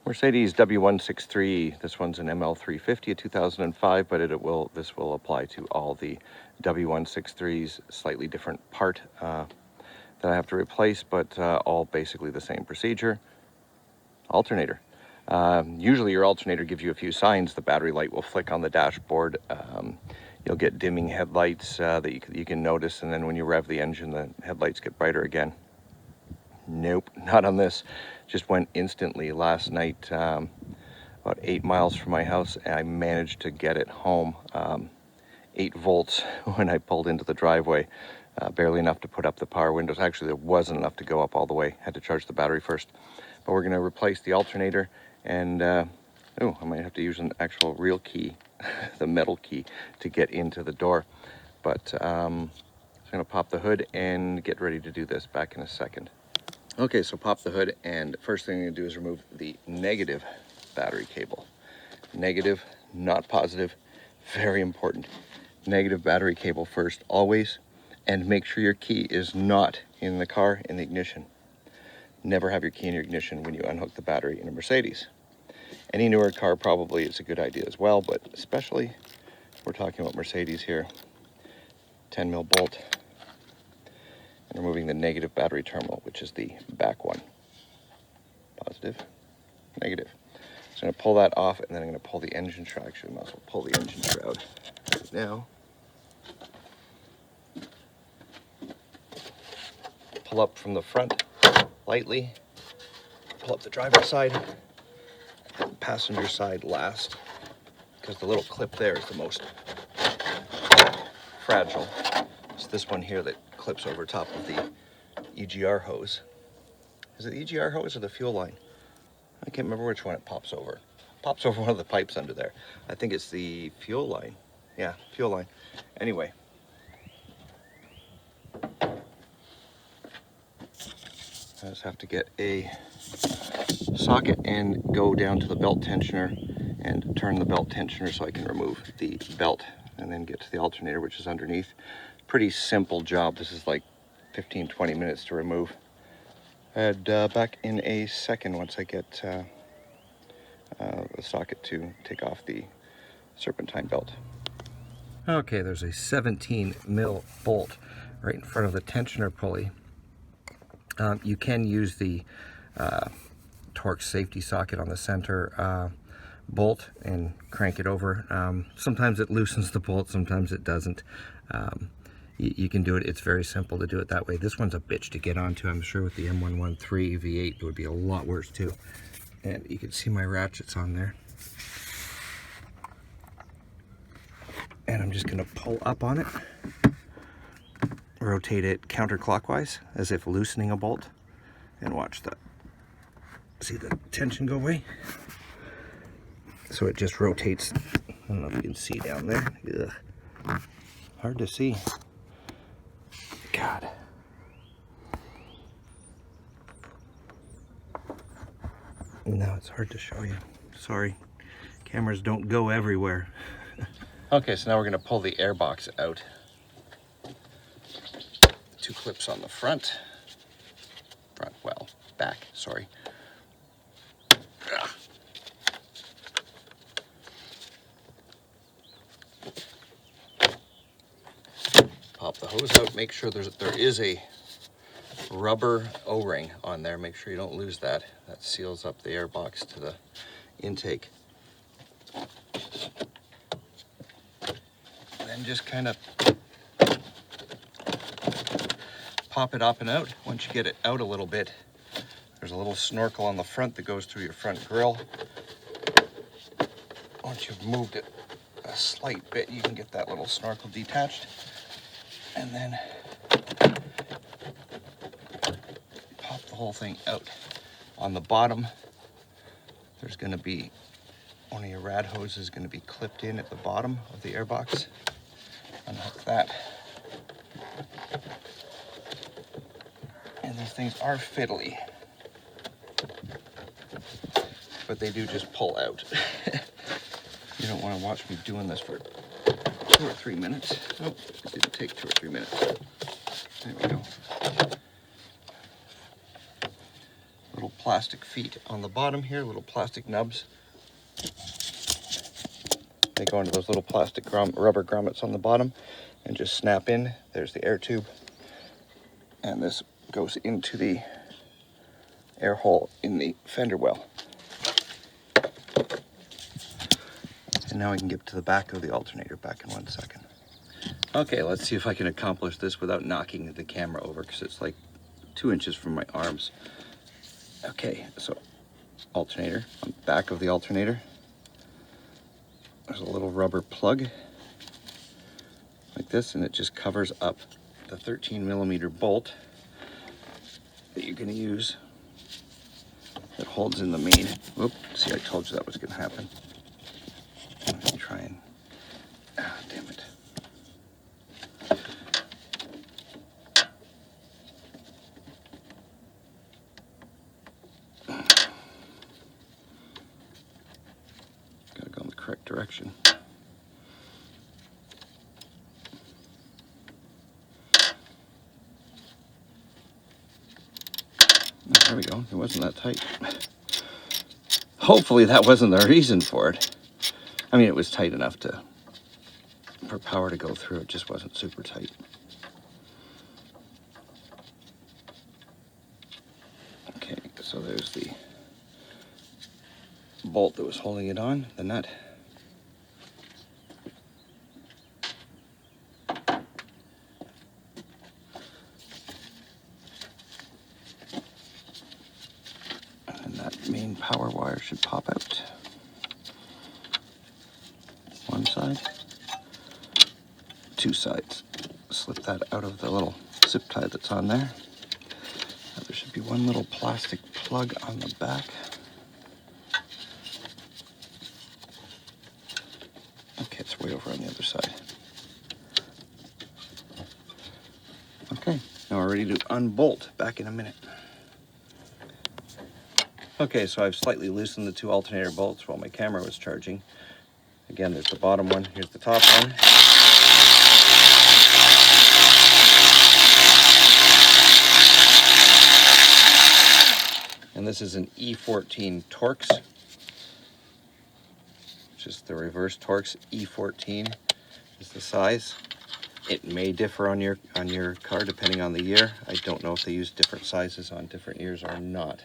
Mercedes W163. This one's an ML 350, a 2005, but this will apply to all the W163s. Slightly different part that I have to replace, but all basically the same procedure. Alternator. Usually your alternator gives you a few signs. The battery light will flick on the dashboard. You'll get dimming headlights that you can notice, and then when you rev the engine, the headlights get brighter again. Nope, not on this. Just went instantly last night, about 8 miles from my house, and I managed to get it home. 8 volts when I pulled into the driveway. Barely enough to put up the power windows. Actually, there wasn't enough to go up all the way. Had to charge the battery first. But we're going to replace the alternator, and I might have to use an actual real key, the metal key, to get into the door. But I'm going to pop the hood and get ready to do this. Back in a second. Okay, so pop the hood, and first thing I'm going to do is remove the negative battery cable. Negative, not positive, very important. Negative battery cable first, always, and make sure your key is not in the car, in the ignition. Never have your key in your ignition when you unhook the battery in a Mercedes. Any newer car probably is a good idea as well, but especially we're talking about Mercedes here. 10 mil bolt. And removing the negative battery terminal, which is the back one. Positive, negative. So I'm going to pull that off, and then I'm going to pull the engine shroud. Actually, I might as well pull the engine shroud right now. Pull up from the front lightly. Pull up the driver's side, and passenger side last, because the little clip there is the most fragile. It's this one here that clips over top of the EGR hose. Is it the EGR hose or the fuel line? I can't remember which one it pops over. Pops over one of the pipes under there. I think it's the fuel line. Yeah, fuel line. Anyway. I just have to get a socket and go down to the belt tensioner and turn the belt tensioner so I can remove the belt and then get to the alternator, which is underneath. Pretty simple job. This is like 15-20 minutes to remove. And back in a second once I get the socket to take off the serpentine belt. Okay, there's a 17 mil bolt right in front of the tensioner pulley. You can use the Torx safety socket on the center bolt and crank it over. Sometimes it loosens the bolt, sometimes it doesn't. You can do it. It's very simple to do it that way. This one's a bitch to get onto. I'm sure with the M113 V8 it would be a lot worse too. And you can see my ratchets on there. And I'm just going to pull up on it, rotate it counterclockwise as if loosening a bolt, and watch that. See the tension go away? So it just rotates. I don't know if you can see down there. Ugh. Hard to see. God. No, it's hard to show you. Sorry. Cameras don't go everywhere. Okay, so now we're going to pull the airbox out. 2 clips on the front. Back, sorry. Pop the hose out, make sure there is a rubber O-ring on there. Make sure you don't lose that. That seals up the airbox to the intake. Then just kind of pop it up and out. Once you get it out a little bit, there's a little snorkel on the front that goes through your front grille. Once you've moved it a slight bit, you can get that little snorkel detached. And then pop the whole thing out. On the bottom, there's going to be one of your rad hoses going to be clipped in at the bottom of the airbox. Unhook that. And these things are fiddly, but they do just pull out. You don't want to watch me doing this for 2 or 3 minutes. Oh, it didn't take 2 or 3 minutes. There we go. Little plastic feet on the bottom here, little plastic nubs. They go into those little plastic rubber grommets on the bottom and just snap in. There's the air tube. And this goes into the air hole in the fender well. And now I can get to the back of the alternator back in 1 second. Okay, let's see if I can accomplish this without knocking the camera over, because it's like 2 inches from my arms. Okay, so alternator, on the back of the alternator, there's a little rubber plug like this, and it just covers up the 13mm bolt that you're going to use that holds in the main. Whoop, see, I told you that was going to happen. Let me try and, damn it. Gotta go in the correct direction. There we go. It wasn't that tight. Hopefully that wasn't the reason for it. I mean, it was tight enough for power to go through. It just wasn't super tight. Okay, so there's the bolt that was holding it on, the nut. And that main power wire should pop out. One side, 2 sides. Slip that out of the little zip tie that's on there. Now there should be one little plastic plug on the back. Okay, it's way over on the other side. Okay, now we're ready to unbolt. Back in a minute. Okay, so I've slightly loosened the 2 alternator bolts while my camera was charging. Again, there's the bottom one, here's the top one. And this is an E14 Torx, which is the reverse Torx. E14 is the size. It may differ on your car depending on the year. I don't know if they use different sizes on different years or not.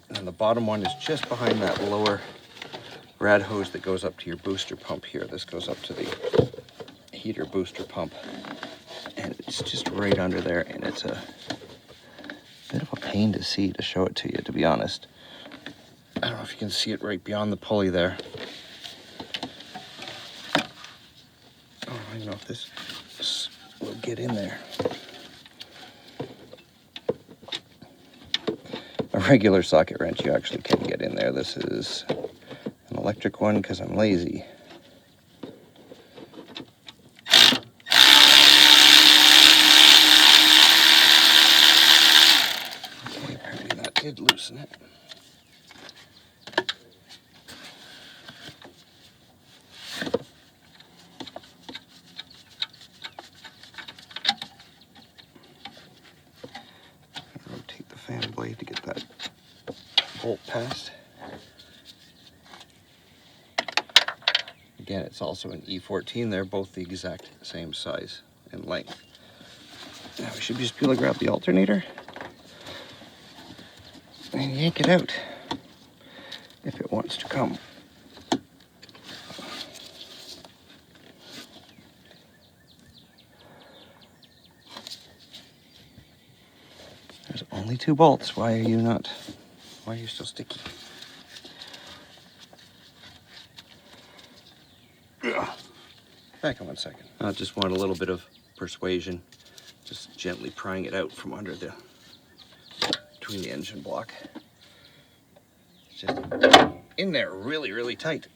And the bottom one is just behind that lower rad hose that goes up to your booster pump here. This goes up to the heater booster pump. And it's just right under there, and it's a bit of a pain to see, to show it to you, to be honest. I don't know if you can see it right beyond the pulley there. Oh, I don't know if this will get in there. A regular socket wrench you actually can get in there. This is an electric one because I'm lazy. Okay, apparently that did loosen it. Rotate the fan blade to get that bolt past. Again, it's also an E14. They're both the exact same size and length. Now we should just be able to grab the alternator and yank it out if it wants to come. There's only 2 bolts. Why are you so sticky? Back in 1 second. I just want a little bit of persuasion. Just gently prying it out from under between the engine block. It's just in there really, really tight.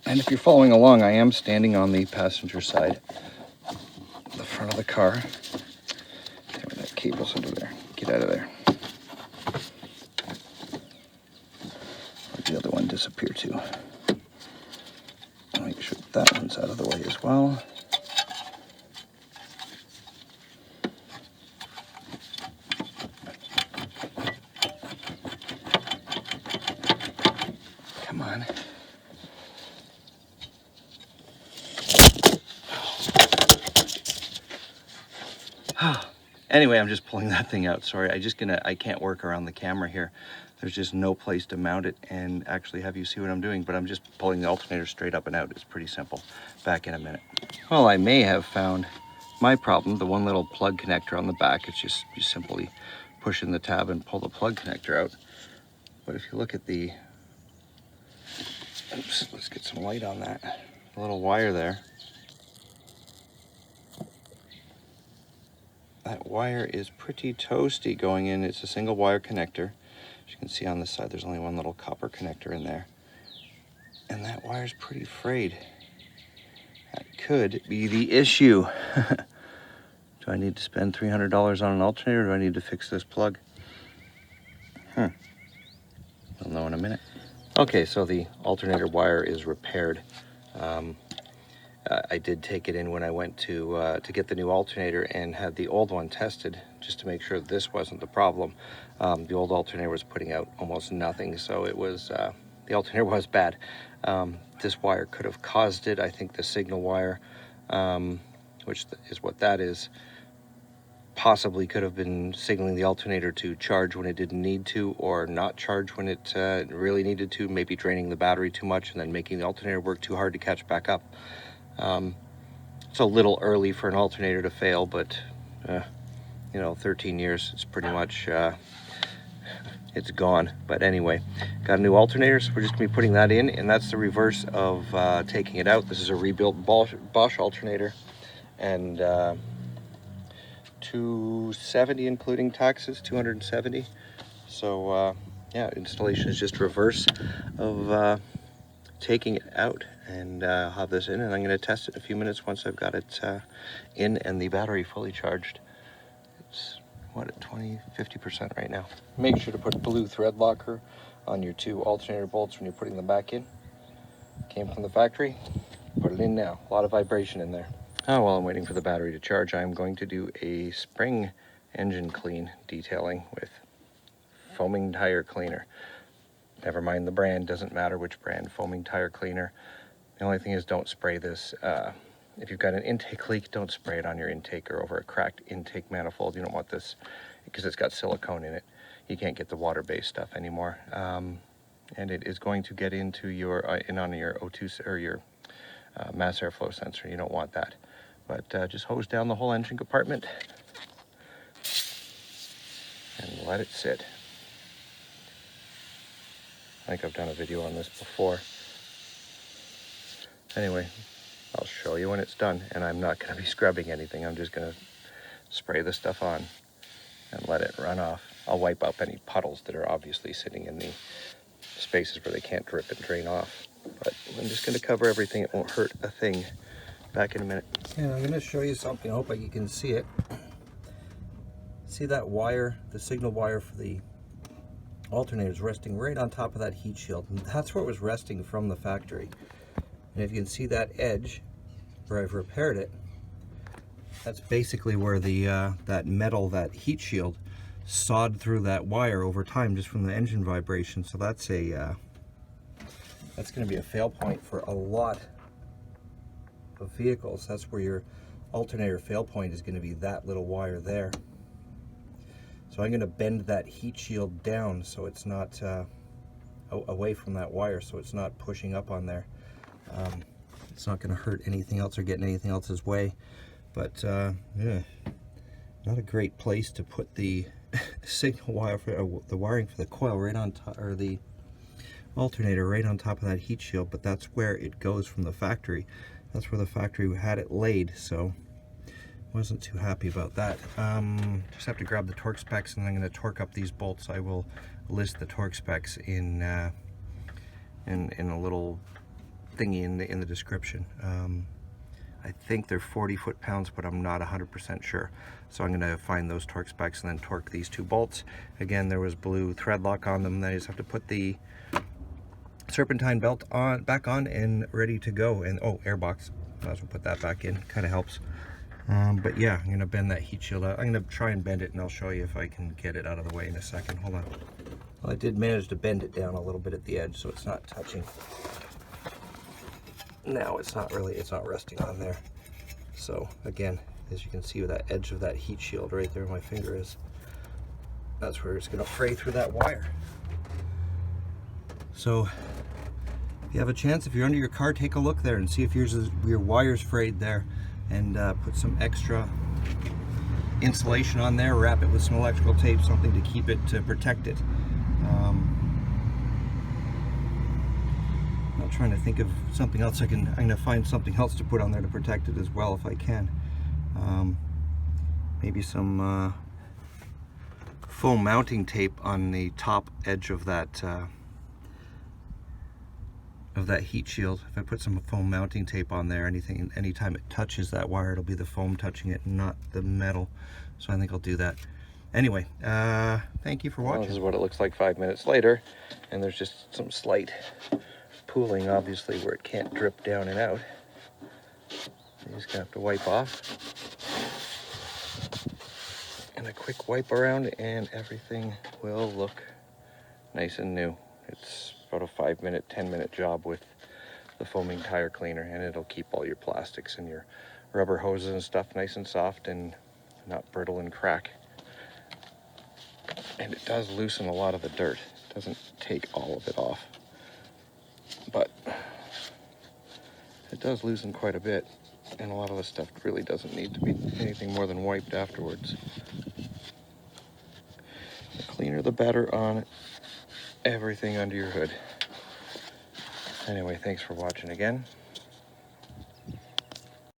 And if you're following along, I am standing on the passenger side, the front of the car. That cable's under there. Get out of there. Let the other one disappear too. Make sure that one's out of the way as well. Anyway, I'm just pulling that thing out. Sorry, I can't work around the camera here. There's just no place to mount it and actually have you see what I'm doing, but I'm just pulling the alternator straight up and out. It's pretty simple. Back in a minute. Well, I may have found my problem, the one little plug connector on the back. It's just you simply push in the tab and pull the plug connector out. But if you look at the, oops, let's get some light on that. The little wire there. That wire is pretty toasty going in. It's a single wire connector. As you can see on this side, there's only one little copper connector in there. And that wire's pretty frayed. That could be the issue. Do I need to spend $300 on an alternator, or do I need to fix this plug? We'll know in a minute. Okay, so the alternator wire is repaired. I did take it in when I went to get the new alternator and had the old one tested just to make sure this wasn't the problem. The old alternator was putting out almost nothing, so it was the alternator was bad. This wire could have caused it. I think the signal wire, which is what that is, possibly could have been signaling the alternator to charge when it didn't need to, or not charge when it really needed to, maybe draining the battery too much and then making the alternator work too hard to catch back up. It's a little early for an alternator to fail, but you know, 13 years, it's pretty much it's gone. But anyway, got a new alternator, so we're just gonna be putting that in, and that's the reverse of taking it out. This is a rebuilt Bosch alternator, and 270 including taxes, 270. So yeah, installation is just reverse of taking it out. And I'll have this in, and I'm going to test it in a few minutes once I've got it in and the battery fully charged. It's what, at 50% right now. Make sure to put blue thread locker on your two alternator bolts when you're putting them back in. Came from the factory, put it in now. A lot of vibration in there. Oh, while I'm waiting for the battery to charge, I'm going to do a spring engine clean detailing with foaming tire cleaner. Never mind the brand, doesn't matter which brand, foaming tire cleaner. The only thing is, don't spray this. If you've got an intake leak, don't spray it on your intake or over a cracked intake manifold. You don't want this because it's got silicone in it. You can't get the water-based stuff anymore. And it is going to get into your, on your O2 or your mass airflow sensor. You don't want that. But just hose down the whole engine compartment and let it sit. I think I've done a video on this before. Anyway, I'll show you when it's done, and I'm not going to be scrubbing anything. I'm just going to spray the stuff on and let it run off. I'll wipe up any puddles that are obviously sitting in the spaces where they can't drip and drain off. But I'm just going to cover everything. It won't hurt a thing. Back in a minute. Yeah, I'm going to show you something. I hope you can see it. See that wire, the signal wire for the alternator is resting right on top of that heat shield. And that's where it was resting from the factory. And if you can see that edge where I've repaired it, that's basically where the that metal, that heat shield, sawed through that wire over time just from the engine vibration. So that's a that's going to be a fail point for a lot of vehicles. That's where your alternator fail point is going to be, that little wire there. So I'm going to bend that heat shield down so it's not away from that wire, so it's not pushing up on there. It's not going to hurt anything else or get in anything else's way. But yeah, not a great place to put the signal wire for the wiring for the coil right on top, or the alternator right on top of that heat shield. But that's where it goes from the factory. That's where the factory had it laid, so wasn't too happy about that. Just have to grab the torque specs, and I'm going to torque up these bolts. I will list the torque specs in a little thingy in the description. I think they're 40 foot-pounds, but I'm not 100% sure. So I'm going to find those torque specs and then torque these two bolts. Again, there was blue thread lock on them. Then I just have to put the serpentine belt back on and ready to go. And oh, airbox, might as well put that back in. Kind of helps. But yeah, I'm going to bend that heat shield out. I'm going to try and bend it, and I'll show you if I can get it out of the way in a second. Hold on. Well, I did manage to bend it down a little bit at the edge, so it's not touching. Now it's not resting on there. So again, as you can see with that edge of that heat shield right there where my finger is. That's where it's going to fray through that wire. So if you have a chance, if you're under your car, take a look there and see if your wire's frayed there, and put some extra insulation on there, wrap it with some electrical tape, something to keep it, to protect it. I'm not trying to think of something else. I'm going to find something else to put on there to protect it as well if I can. Maybe some foam mounting tape on the top edge of that heat shield. If I put some foam mounting tape on there, anytime it touches that wire, it'll be the foam touching it, not the metal. So I think I'll do that. Anyway, thank you for watching. Well, this is what it looks like 5 minutes later, and there's just some slight pooling, obviously, where it can't drip down and out. You're just gonna have to wipe off. And a quick wipe around and everything will look nice and new. It's about a 5-minute, 10-minute job with the foaming tire cleaner, and it'll keep all your plastics and your rubber hoses and stuff nice and soft and not brittle and crack. And it does loosen a lot of the dirt. It doesn't take all of it off, but it does loosen quite a bit, and a lot of the stuff really doesn't need to be anything more than wiped afterwards. The cleaner the better on everything under your hood. Anyway, thanks for watching again.